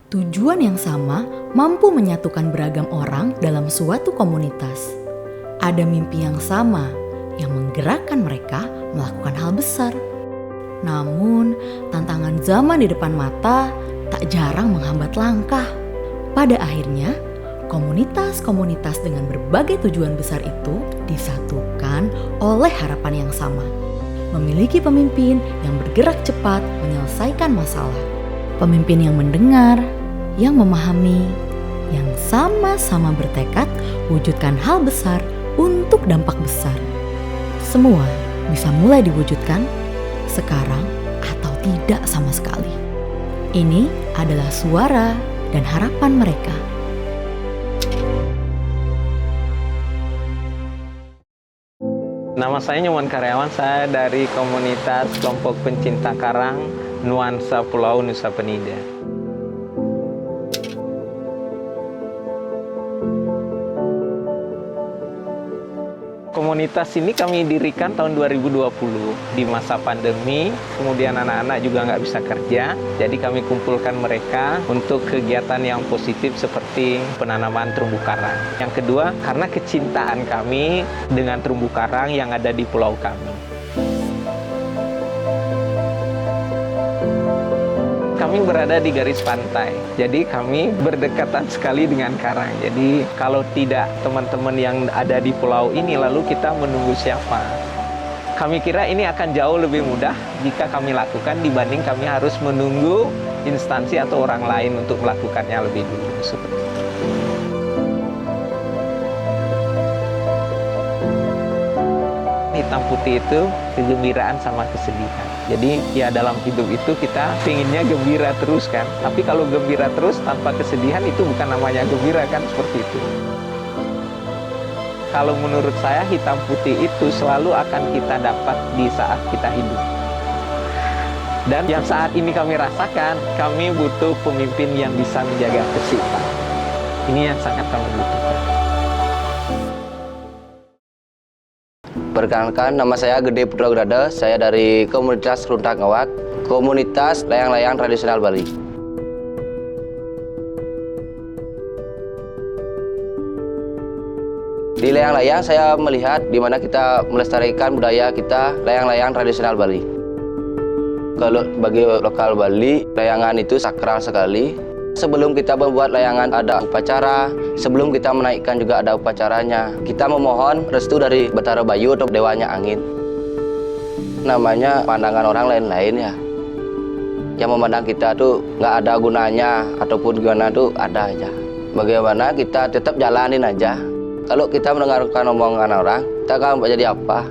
Tujuan yang sama mampu menyatukan beragam orang dalam suatu komunitas. Ada mimpi yang sama yang menggerakkan mereka melakukan hal besar. Namun, tantangan zaman di depan mata tak jarang menghambat langkah. Pada akhirnya, komunitas-komunitas dengan berbagai tujuan besar itu disatukan oleh harapan yang sama. Memiliki pemimpin yang bergerak cepat menyelesaikan masalah. Pemimpin yang mendengar, yang memahami, yang sama-sama bertekad wujudkan hal besar untuk dampak besar. Semua bisa mulai diwujudkan sekarang atau tidak sama sekali. Ini adalah suara dan harapan mereka. Nama saya Nyoman Karyawan, saya dari komunitas kelompok pencinta karang Nuansa Pulau Nusa Penida. Komunitas ini kami dirikan tahun 2020 di masa pandemi, kemudian anak-anak juga nggak bisa kerja, jadi kami kumpulkan mereka untuk kegiatan yang positif seperti penanaman terumbu karang. Yang kedua, karena kecintaan kami dengan terumbu karang yang ada di pulau kami. Kami berada di garis pantai, jadi kami berdekatan sekali dengan karang. Jadi kalau tidak teman-teman yang ada di pulau ini, lalu kita menunggu siapa? Kami kira ini akan jauh lebih mudah jika kami lakukan dibanding kami harus menunggu instansi atau orang lain untuk melakukannya lebih dulu. Seperti itu. Hitam putih itu kegembiraan sama kesedihan. Jadi ya dalam hidup itu kita pinginnya gembira terus kan. Tapi kalau gembira terus tanpa kesedihan itu bukan namanya gembira kan, seperti itu. Kalau menurut saya hitam putih itu selalu akan kita dapat di saat kita hidup. Dan yang saat ini kami rasakan, kami butuh pemimpin yang bisa menjaga keseimbangan. Ini yang sangat kami butuhkan. Perkenalkan, nama saya Gede Putra Grada, saya dari komunitas Runtak Ngawak, komunitas layang-layang tradisional Bali. Di layang-layang saya melihat di mana kita melestarikan budaya kita, layang-layang tradisional Bali. Kalau bagi lokal Bali, layangan itu sakral sekali. Sebelum kita membuat layangan ada upacara, sebelum kita menaikkan juga ada upacaranya. Kita memohon restu dari Batara Bayu atau Dewanya Angin. Namanya pandangan orang lain-lain ya. Yang memandang kita tuh nggak ada gunanya ataupun gimana tuh ada aja. Bagaimana kita tetap jalanin aja. Kalau kita mendengarkan omongan orang, kita akan jadi apa?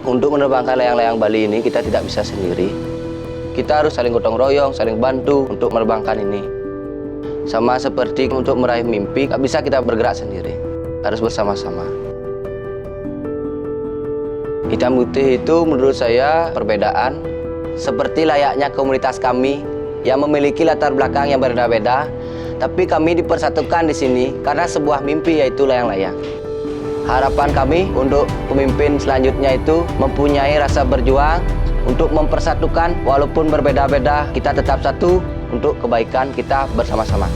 Untuk menerbangkan layang-layang Bali ini kita tidak bisa sendiri. Kita harus saling gotong royong, saling bantu untuk menerbangkan ini. Sama seperti untuk meraih mimpi, nggak bisa kita bergerak sendiri. Harus bersama-sama. Hitam putih itu menurut saya perbedaan. Seperti layaknya komunitas kami yang memiliki latar belakang yang berbeda-beda, tapi kami dipersatukan di sini karena sebuah mimpi, yaitu layang-layang. Harapan kami untuk pemimpin selanjutnya itu mempunyai rasa berjuang, untuk mempersatukan walaupun berbeda-beda, kita tetap satu untuk kebaikan kita bersama-sama.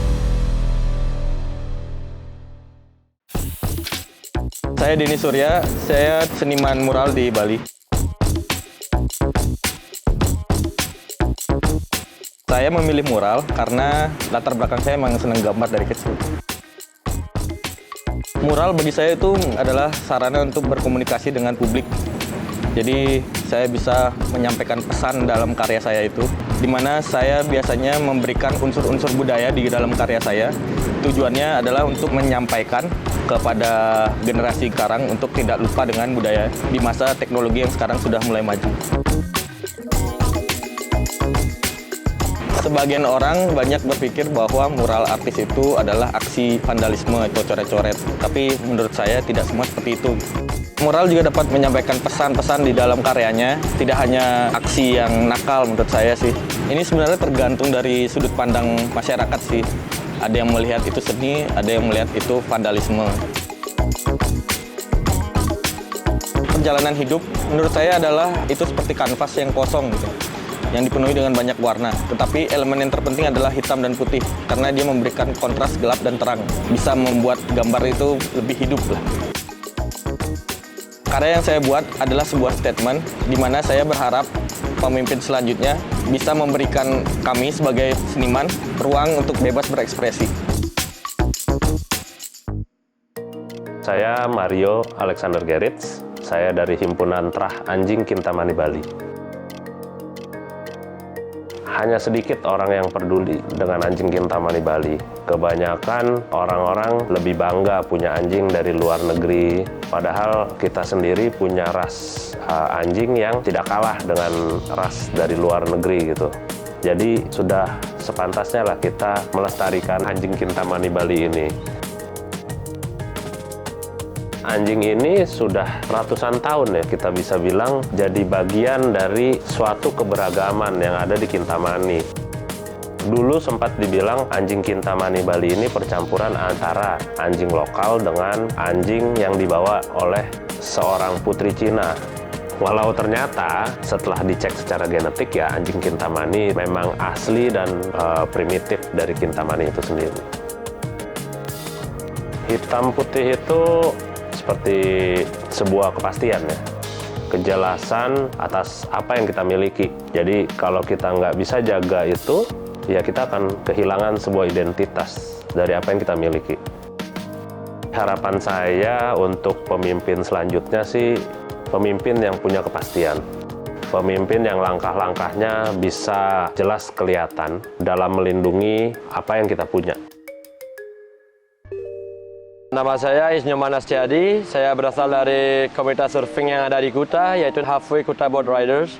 Saya Denny Surya, saya seniman mural di Bali. Saya memilih mural karena latar belakang saya memang senang gambar dari kecil. Mural bagi saya itu adalah sarana untuk berkomunikasi dengan publik. Jadi saya bisa menyampaikan pesan dalam karya saya itu, di mana saya biasanya memberikan unsur-unsur budaya di dalam karya saya. Tujuannya adalah untuk menyampaikan kepada generasi sekarang untuk tidak lupa dengan budaya di masa teknologi yang sekarang sudah mulai maju. Sebagian orang banyak berpikir bahwa mural artis itu adalah aksi vandalisme atau coret-coret, tapi menurut saya tidak semua seperti itu. Mural juga dapat menyampaikan pesan-pesan di dalam karyanya, tidak hanya aksi yang nakal menurut saya sih. Ini sebenarnya tergantung dari sudut pandang masyarakat sih. Ada yang melihat itu seni, ada yang melihat itu vandalisme. Perjalanan hidup menurut saya adalah itu seperti kanvas yang kosong gitu. yang dipenuhi dengan banyak warna. Tetapi elemen yang terpenting adalah hitam dan putih, karena dia memberikan kontras gelap dan terang. Bisa membuat gambar itu lebih hidup lah. Karya yang saya buat adalah sebuah statement, di mana saya berharap pemimpin selanjutnya bisa memberikan kami sebagai seniman ruang untuk bebas berekspresi. Saya Mario Alexander Gerits, saya dari Himpunan Trah Anjing Kintamani Bali. Hanya sedikit orang yang peduli dengan anjing Kintamani Bali. Kebanyakan orang-orang lebih bangga punya anjing dari luar negeri, padahal kita sendiri punya ras anjing yang tidak kalah dengan ras dari luar negeri gitu. Jadi sudah sepantasnya lah kita melestarikan anjing Kintamani Bali ini. Anjing ini sudah ratusan tahun ya, kita bisa bilang jadi bagian dari suatu keberagaman yang ada di Kintamani. Dulu sempat dibilang anjing Kintamani Bali ini percampuran antara anjing lokal dengan anjing yang dibawa oleh seorang putri Cina. Walau ternyata setelah dicek secara genetik ya, anjing Kintamani memang asli dan primitif dari Kintamani itu sendiri. Hitam putih itu seperti sebuah kepastian ya, kejelasan atas apa yang kita miliki. Jadi kalau kita nggak bisa jaga itu, ya kita akan kehilangan sebuah identitas dari apa yang kita miliki. Harapan saya untuk pemimpin selanjutnya sih, pemimpin yang punya kepastian. Pemimpin yang langkah-langkahnya bisa jelas kelihatan dalam melindungi apa yang kita punya. Nama saya Isnyoman Astiadi, saya berasal dari komunitas surfing yang ada di Kuta, yaitu Halfway Kuta Board Riders.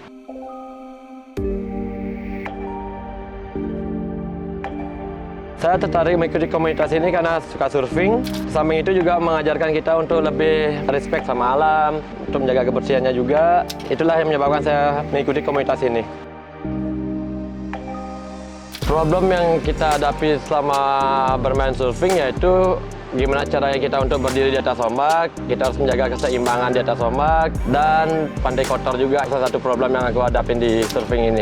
Saya tertarik mengikuti komunitas ini karena suka surfing. Samping itu juga mengajarkan kita untuk lebih respect sama alam, untuk menjaga kebersihannya juga. Itulah yang menyebabkan saya mengikuti komunitas ini. Problem yang kita hadapi selama bermain surfing yaitu gimana caranya kita untuk berdiri di atas ombak, kita harus menjaga keseimbangan di atas ombak, dan pantai kotor juga salah satu problem yang aku hadapin di surfing ini.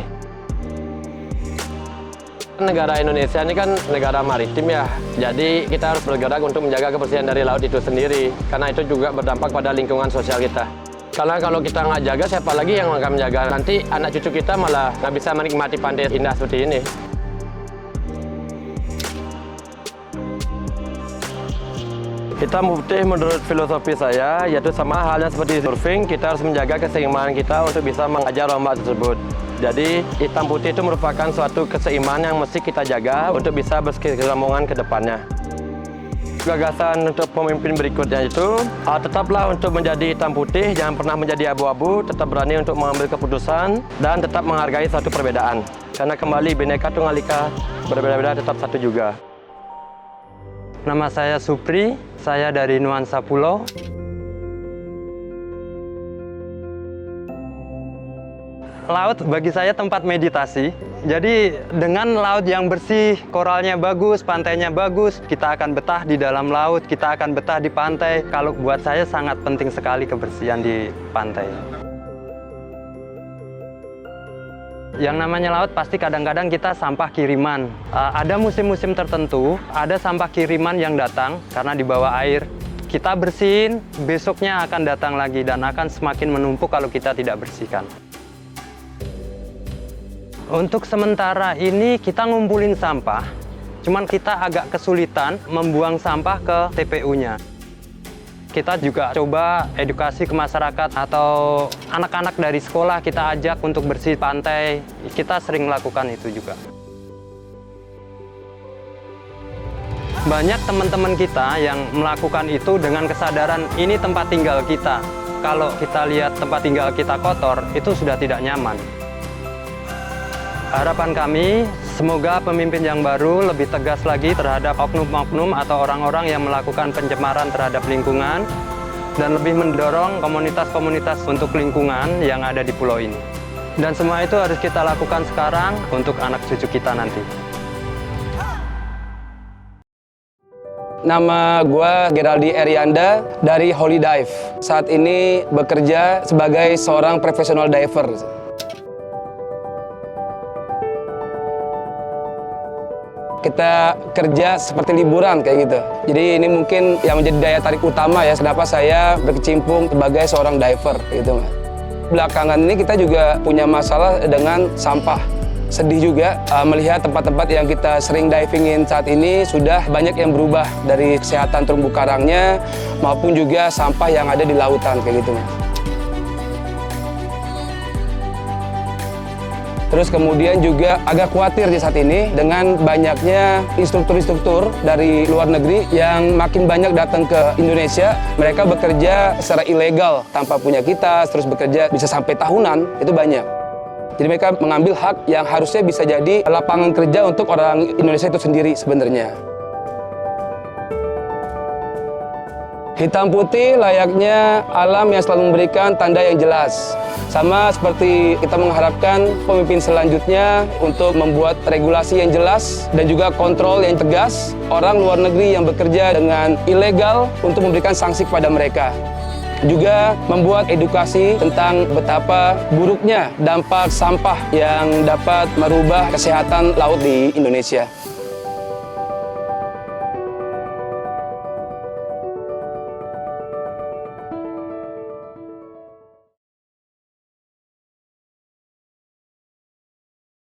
Negara Indonesia ini kan negara maritim ya, jadi kita harus bergerak untuk menjaga kebersihan dari laut itu sendiri, karena itu juga berdampak pada lingkungan sosial kita. Karena kalau kita nggak jaga, siapa lagi yang akan menjaga? Nanti anak cucu kita malah nggak bisa menikmati pantai indah seperti ini. Hitam putih menurut filosofi saya, yaitu sama halnya seperti surfing, kita harus menjaga keseimbangan kita untuk bisa mengajar ombak tersebut. Jadi hitam putih itu merupakan suatu keseimbangan yang mesti kita jaga untuk bisa berkesinambungan ke depannya. Gagasan untuk pemimpin berikutnya itu, tetaplah untuk menjadi hitam putih, jangan pernah menjadi abu-abu, tetap berani untuk mengambil keputusan, dan tetap menghargai suatu perbedaan. Karena kembali Bhinneka Tunggal Ika, berbeda-beda tetap satu juga. Nama saya Supri, saya dari Nuansa Pulau. Laut bagi saya tempat meditasi. Jadi dengan laut yang bersih, koralnya bagus, pantainya bagus, kita akan betah di dalam laut, kita akan betah di pantai. Kalau buat saya sangat penting sekali kebersihan di pantai. Yang namanya laut pasti kadang-kadang kita sampah kiriman. Ada musim-musim tertentu, ada sampah kiriman yang datang karena di bawah air. Kita bersihin, besoknya akan datang lagi dan akan semakin menumpuk kalau kita tidak bersihkan. Untuk sementara ini kita ngumpulin sampah, cuman kita agak kesulitan membuang sampah ke TPU-nya. Kita juga coba edukasi ke masyarakat atau anak-anak dari sekolah kita ajak untuk bersih pantai. Kita sering melakukan itu juga. Banyak teman-teman kita yang melakukan itu dengan kesadaran ini tempat tinggal kita. Kalau kita lihat tempat tinggal kita kotor, itu sudah tidak nyaman. Harapan kami, semoga pemimpin yang baru lebih tegas lagi terhadap oknum-oknum atau orang-orang yang melakukan pencemaran terhadap lingkungan dan lebih mendorong komunitas-komunitas untuk lingkungan yang ada di pulau ini. Dan semua itu harus kita lakukan sekarang untuk anak cucu kita nanti. Nama gue Geraldi Erianda dari Holy Dive. Saat ini bekerja sebagai seorang profesional diver. kita kerja seperti liburan kayak gitu. Jadi ini mungkin yang menjadi daya tarik utama ya kenapa saya berkecimpung sebagai seorang diver gitu Mas. Belakangan ini kita juga punya masalah dengan sampah. Sedih juga melihat tempat-tempat yang kita sering divingin saat ini sudah banyak yang berubah dari kesehatan terumbu karangnya maupun juga sampah yang ada di lautan kayak gitu Mas. Terus kemudian juga agak khawatir di saat ini dengan banyaknya instruktur-instruktur dari luar negeri yang makin banyak datang ke Indonesia. Mereka bekerja secara ilegal tanpa punya kitas, terus bekerja bisa sampai tahunan, itu banyak. Jadi mereka mengambil hak yang harusnya bisa jadi lapangan kerja untuk orang Indonesia itu sendiri sebenarnya. Hitam putih layaknya alam yang selalu memberikan tanda yang jelas. Sama seperti kita mengharapkan pemimpin selanjutnya untuk membuat regulasi yang jelas dan juga kontrol yang tegas orang luar negeri yang bekerja dengan ilegal untuk memberikan sanksi kepada mereka. Juga membuat edukasi tentang betapa buruknya dampak sampah yang dapat merubah kesehatan laut di Indonesia.